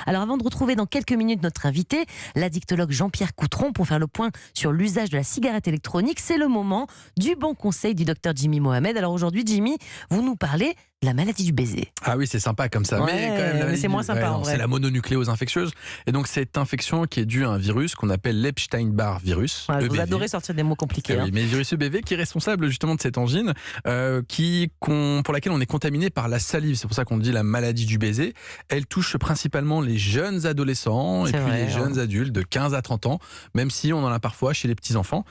Alors avant de retrouver dans quelques minutes notre invité, l'addictologue Jean-Pierre Coutron, pour faire le point sur l'usage de la cigarette électronique, c'est le moment du bon conseil du docteur Jimmy Mohamed. Alors aujourd'hui, Jimmy, vous nous parlez de la maladie du baiser. Ah oui, c'est sympa comme ça, Ouais, mais quand même, mais c'est moins sympa en vrai. C'est la mononucléose infectieuse, et donc cette infection qui est due à un virus qu'on appelle l'Epstein-Barr virus. Ouais, vous EBV. adorez sortir des mots compliqués. Oui, mais le virus EBV qui est responsable justement de cette angine, pour laquelle on est contaminé par la salive. C'est pour ça qu'on dit la maladie du baiser. Elle touche principalement les jeunes adolescents et puis les jeunes adultes de 15 à 30 ans, même si on en a parfois chez les petits-enfants.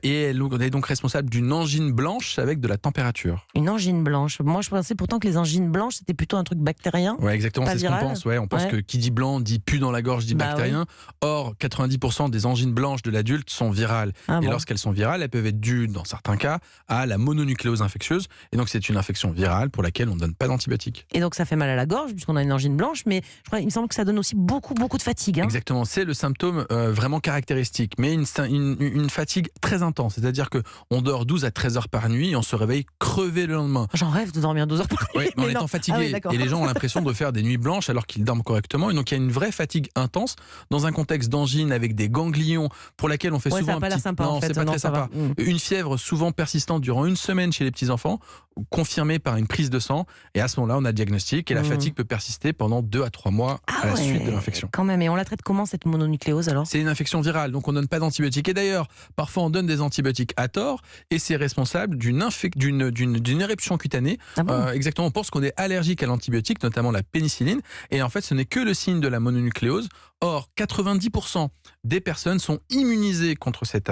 Et elle est donc responsable d'une angine blanche avec de la température. Une angine blanche. Moi, je pensais pourtant que les angines blanches, c'était plutôt un truc bactérien. Ouais, exactement, c'est ce qu'on pense. Ouais, on pense que qui dit blanc dit pu dans la gorge, dit bactérien. Oui. Or, 90% des angines blanches de l'adulte sont virales. Et lorsqu'elles sont virales, elles peuvent être dues, dans certains cas, à la mononucléose infectieuse. Et donc, c'est une infection virale pour laquelle on ne donne pas d'antibiotiques. Et donc, ça fait mal à la gorge, puisqu'on a une angine blanche, mais je crois, il me semble que ça donne aussi beaucoup de fatigue. Hein. Exactement, c'est le symptôme vraiment caractéristique, mais une fatigue très intense. C'est-à-dire qu'on dort 12 à 13 heures par nuit et on se réveille crevé le lendemain. J'en rêve de dormir 12 heures par nuit. Oui, mais en étant fatigué. Et les gens ont l'impression de faire des nuits blanches alors qu'ils dorment correctement. Et donc, il y a une vraie fatigue intense dans un contexte d'angine avec des ganglions pour laquelle on fait souvent ça a pas l'air sympa, en fait. C'est pas très sympa. Une fièvre souvent persistante durant une semaine chez les petits-enfants, confirmée par une prise de sang. Et à ce moment-là, on a le diagnostic et la fatigue peut persister pendant 2 à 3 mois à la suite de l'infection. Quand même. Et on la traite comment, cette mononucléose, alors ? C'est une infection virale, donc on ne donne pas d'antibiotiques. Et d'ailleurs, parfois on donne des antibiotiques à tort et c'est responsable d'une éruption cutanée. Exactement, on pense qu'on est allergique à l'antibiotique, notamment la pénicilline. Et en fait, ce n'est que le signe de la mononucléose. Or, 90% des personnes sont immunisées contre cette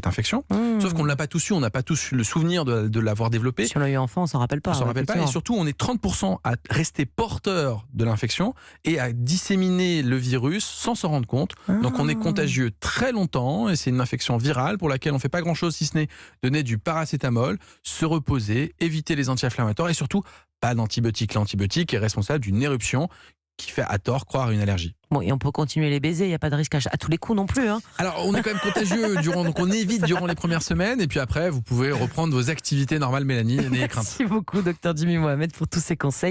infection. Sauf qu'on ne l'a pas tous eu, on n'a pas tous le souvenir de l'avoir développé. Si on l'a eu enfant, on s'en rappelle pas. On s'en rappelle pas. Et surtout, on est 30% à rester porteur de l'infection et à disséminer le virus sans s'en rendre compte. Donc, on est contagieux très longtemps et c'est une infection virale pour laquelle on ne fait pas grand-chose si ce n'est donner du paracétamol, se reposer, éviter les anti-inflammatoires et surtout pas d'antibiotiques. L'antibiotique est responsable d'une éruption qui fait à tort croire à une allergie. Bon, et on peut continuer les baisers, il n'y a pas de risque à tous les coups non plus. Hein. Alors, on est quand même contagieux, donc on évite durant les premières semaines, et puis après, vous pouvez reprendre vos activités normales, Mélanie, n'ayez crainte. Merci beaucoup, docteur Jimmy Mohamed, pour tous ces conseils.